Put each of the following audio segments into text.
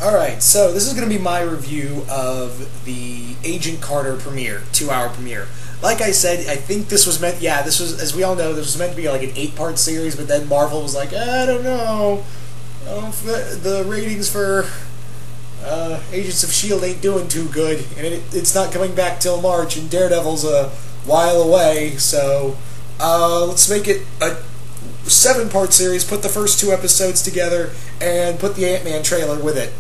Alright, so this is going to be my review of the Agent Carter premiere, 2-hour premiere. Like I said, I think this was meant, this was, as we all know, this was meant to be like an 8-part series, but then Marvel was like, I don't know, the ratings for Agents of S.H.I.E.L.D. ain't doing too good, and it's not coming back till March, and Daredevil's a while away, so let's make it a 7-part series, put the first 2 episodes together, and put the Ant-Man trailer with it.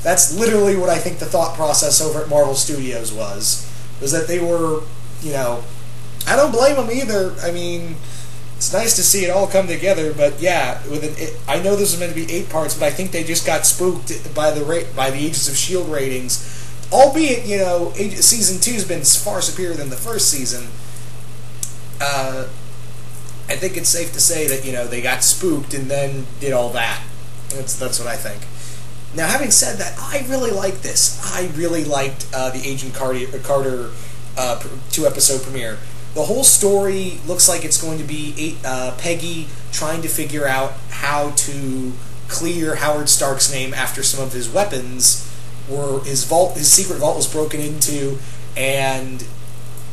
That's literally what I think the thought process over at Marvel Studios was that they were, I don't blame them either. I mean, it's nice to see it all come together, but yeah, I know this was meant to be 8 parts, but I think they just got spooked by the Agents of S.H.I.E.L.D. ratings. Albeit, Season 2's been far superior than the first season. I think it's safe to say that, they got spooked and then did all that. That's what I think. Now, having said that, I really like this. I really liked the Agent Carter 2-episode premiere. The whole story looks like it's going to be Peggy trying to figure out how to clear Howard Stark's name after some of his weapons his secret vault was broken into, and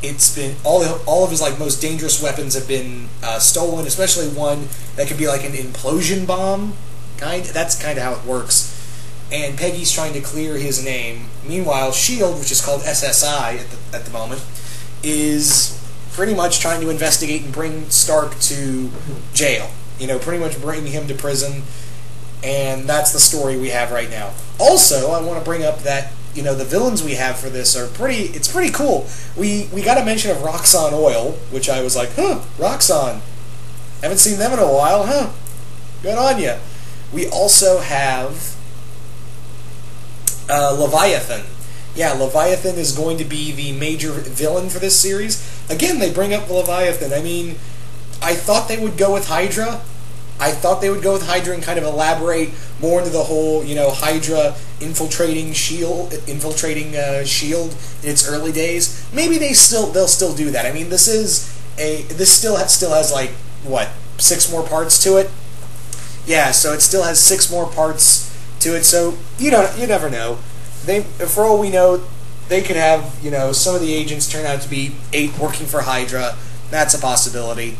it's been all of his most dangerous weapons have been stolen, especially one that could be like an implosion bomb. That's kind of how it works. And Peggy's trying to clear his name. Meanwhile, S.H.I.E.L.D., which is called SSI at the moment, is pretty much trying to investigate and bring Stark to jail. Pretty much bring him to prison. And that's the story we have right now. Also, I want to bring up that the villains we have for this are it's pretty cool. We got a mention of Roxxon Oil, which I was like, Roxxon. Haven't seen them in a while, Good on ya. We also have Leviathan. Yeah, Leviathan is going to be the major villain for this series. Again, they bring up Leviathan. I mean, I thought they would go with Hydra. I thought they would go with Hydra and kind of elaborate more into the whole, Hydra infiltrating S.H.I.E.L.D. in its early days. Maybe they'll still do that. I mean, this still has like what, 6 more parts to it? Yeah, so it still has 6 more parts to it. So you never know. For all we know, they could have some of the agents turn out to be 8 working for Hydra. That's a possibility.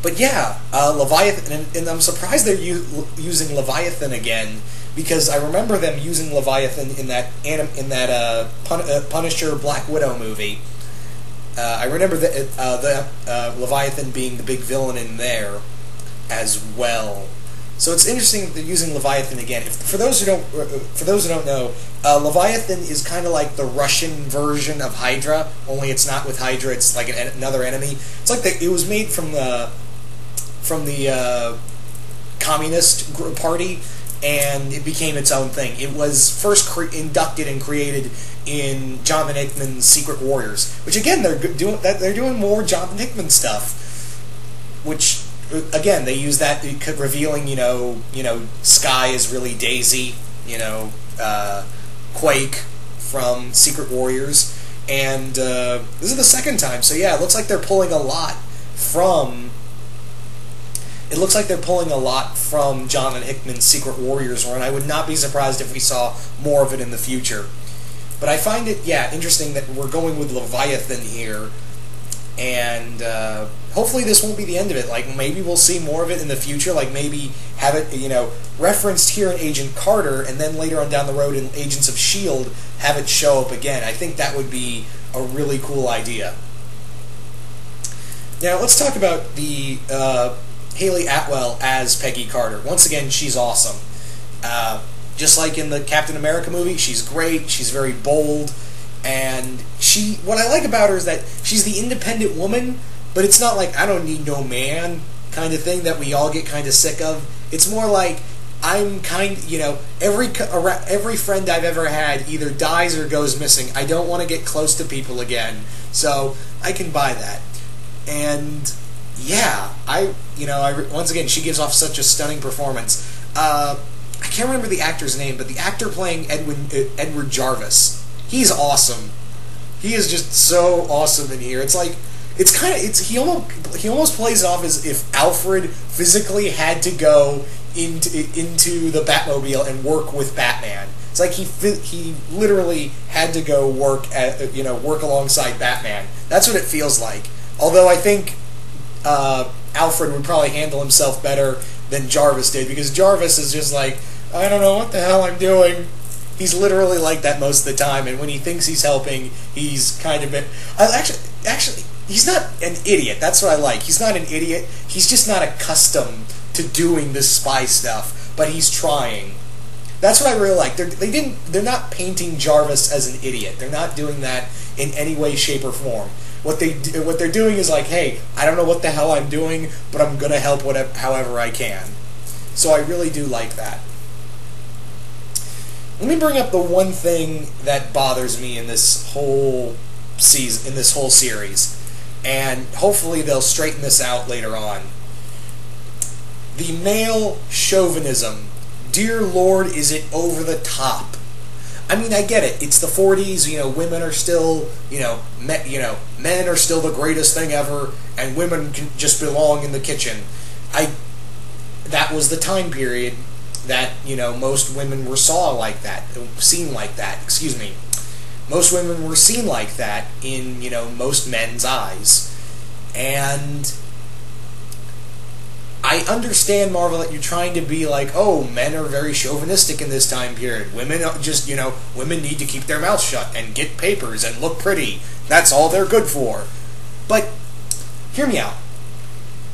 But yeah, Leviathan, and I'm surprised they're using Leviathan again, because I remember them using Leviathan in that Punisher Black Widow movie. I remember the Leviathan being the big villain in there as well. So it's interesting that they're using Leviathan again. For those who don't know, Leviathan is kind of like the Russian version of Hydra, only it's not with Hydra. It's like another enemy. It's like it was made from the Communist Party, and it became its own thing. It was first inducted and created in Jonathan Hickman's Secret Warriors, which again they're doing more Jonathan Hickman stuff, which again they use that revealing Skye is really Daisy, Quake from Secret Warriors, and this is the second time. So yeah, it looks like they're pulling a lot from. It looks like they're pulling a lot from Jonathan Hickman's Secret Warriors run. I would not be surprised if we saw more of it in the future. But I find it, interesting that we're going with Leviathan here, and hopefully this won't be the end of it. Like, maybe we'll see more of it in the future, like maybe have it, referenced here in Agent Carter, and then later on down the road in Agents of S.H.I.E.L.D. have it show up again. I think that would be a really cool idea. Now, let's talk about the Hayley Atwell as Peggy Carter. Once again, she's awesome. Just like in the Captain America movie, she's great, she's very bold, and what I like about her is that she's the independent woman, but it's not like, I don't need no man kind of thing that we all get kind of sick of. It's more like, I'm every friend I've ever had either dies or goes missing. I don't want to get close to people again, so I can buy that. And yeah, once again, she gives off such a stunning performance. I can't remember the actor's name, but the actor playing Edward Jarvis, he's awesome. He is just so awesome in here. It's like, he almost plays it off as if Alfred physically had to go into the Batmobile and work with Batman. It's like he literally had to go work work alongside Batman. That's what it feels like. Although I think Alfred would probably handle himself better than Jarvis did, because Jarvis is just like, I don't know what the hell I'm doing. He's literally like that most of the time, and when he thinks he's helping, he's kind of actually he's not an idiot. That's what I like. He's not an idiot. He's just not accustomed to doing this spy stuff, but he's trying. That's what I really like. They're not painting Jarvis as an idiot. They're not doing that in any way, shape, or form. What they're doing is like, hey, I don't know what the hell I'm doing, but I'm gonna help however I can. So I really do like that. Let me bring up the one thing that bothers me in this whole series, and hopefully they'll straighten this out later on. The male chauvinism. Dear Lord, is it over the top? I mean, I get it. It's the 40s. Women are still, men are still the greatest thing ever, and women can just belong in the kitchen. That was the time period that most women were seen like that. Excuse me. Most women were seen like that in most men's eyes, and I understand, Marvel, that you're trying to be like, oh, men are very chauvinistic in this time period. Women women need to keep their mouths shut and get papers and look pretty. That's all they're good for. But hear me out.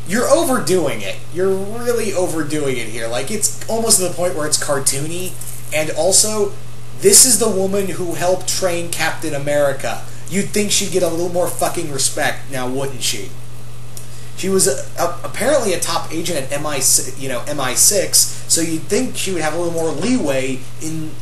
You're overdoing it. You're really overdoing it here. Like, it's almost to the point where it's cartoony. And also, this is the woman who helped train Captain America. You'd think she'd get a little more fucking respect, now wouldn't she? She was apparently a top agent at MI6, so you'd think she would have a little more leeway in,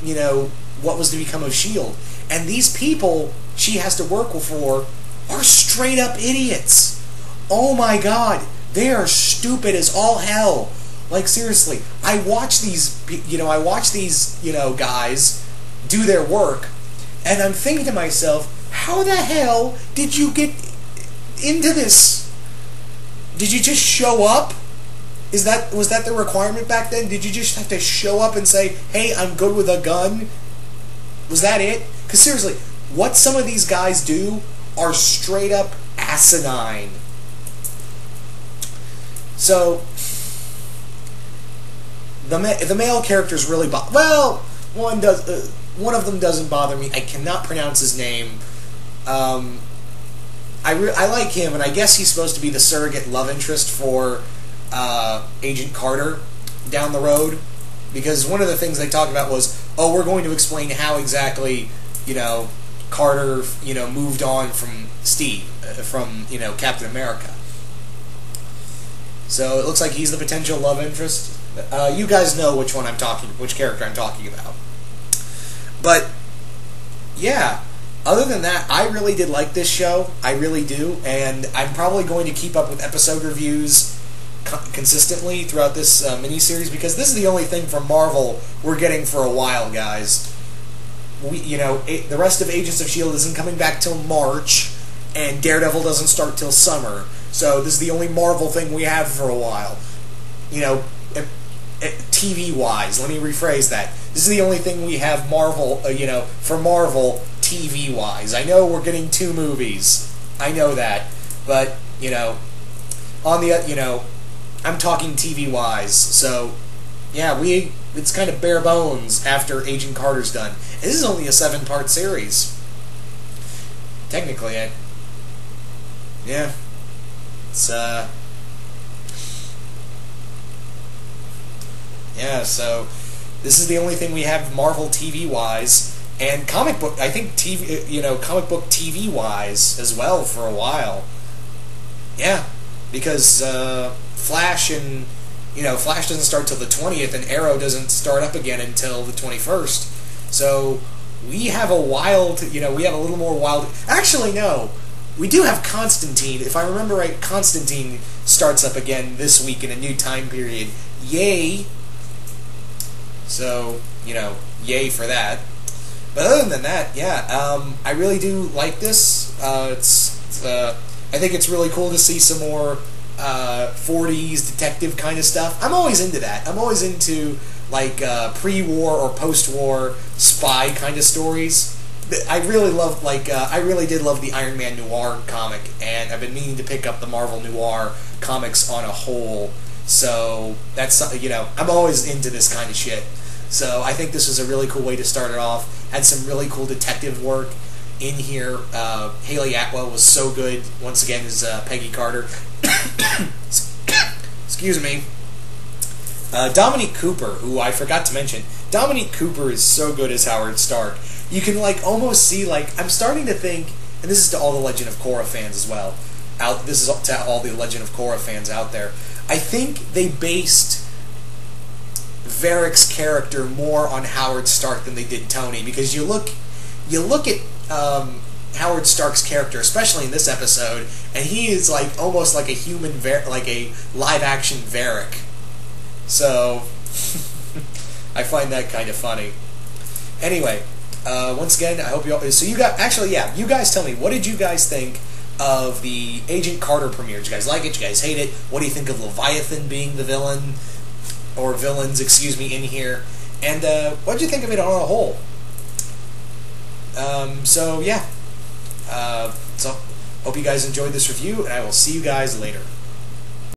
what was to become of S.H.I.E.L.D. And these people she has to work for are straight up idiots. Oh my god, they are stupid as all hell. Like, seriously, I watch these guys do their work, and I'm thinking to myself, how the hell did you get into this? Did you just show up? Was that the requirement back then? Did you just have to show up and say, hey, I'm good with a gun? Was that it? Because seriously, what some of these guys do are straight up asinine. So, the male characters really one of them doesn't bother me. I cannot pronounce his name. I like him, and I guess he's supposed to be the surrogate love interest for Agent Carter down the road, because one of the things they talked about was, oh, we're going to explain how exactly, Carter, moved on from Steve, from Captain America. So it looks like he's the potential love interest. You guys know which character I'm talking about. But yeah. Other than that, I really did like this show. I really do, and I'm probably going to keep up with episode reviews consistently throughout this miniseries, because this is the only thing from Marvel we're getting for a while, guys. The rest of Agents of S.H.I.E.L.D. isn't coming back till March, and Daredevil doesn't start till summer. So this is the only Marvel thing we have for a while. TV-wise, let me rephrase that. This is the only thing we have for Marvel TV-wise. I know we're getting 2 movies. I know that. But, I'm talking TV-wise. So, yeah, it's kind of bare bones after Agent Carter's done. And this is only a 7-part series. Technically, yeah. It's, yeah, so this is the only thing we have Marvel TV-wise, and comic book, I think comic book TV-wise as well for a while. Yeah, because Flash Flash doesn't start till the 20th, and Arrow doesn't start up again until the 21st. So we have a little more wild. Actually, no. We do have Constantine. If I remember right, Constantine starts up again this week in a new time period. Yay! So, yay for that. But other than that, yeah, I really do like this. I think it's really cool to see some more 40s detective kind of stuff, I'm always into that. I'm always into like pre-war or post-war spy kind of stories. I really love I really did love the Iron Man Noir comic, and I've been meaning to pick up the Marvel Noir comics on a whole. So that's I'm always into this kind of shit. So I think this was a really cool way to start it off. Had some really cool detective work in here. Haley Atwell was so good once again as Peggy Carter. Excuse me. Dominique Cooper, who I forgot to mention. Dominique Cooper is so good as Howard Stark. You can almost see I'm starting to think, and this is to all the Legend of Korra fans as well. This is to all the Legend of Korra fans out there. I think they based Varric's character more on Howard Stark than they did Tony, because you look at Howard Stark's character, especially in this episode, and he is almost like a human, like a live-action Varric. So I find that kind of funny. Anyway, once again, I hope you all. So you guys tell me, what did you guys think of the Agent Carter premiere? Did you guys like it? Did you guys hate it? What do you think of Leviathan being the villain, or villains, excuse me, in here? And what did you think of it on a whole? So yeah. So hope you guys enjoyed this review, and I will see you guys later.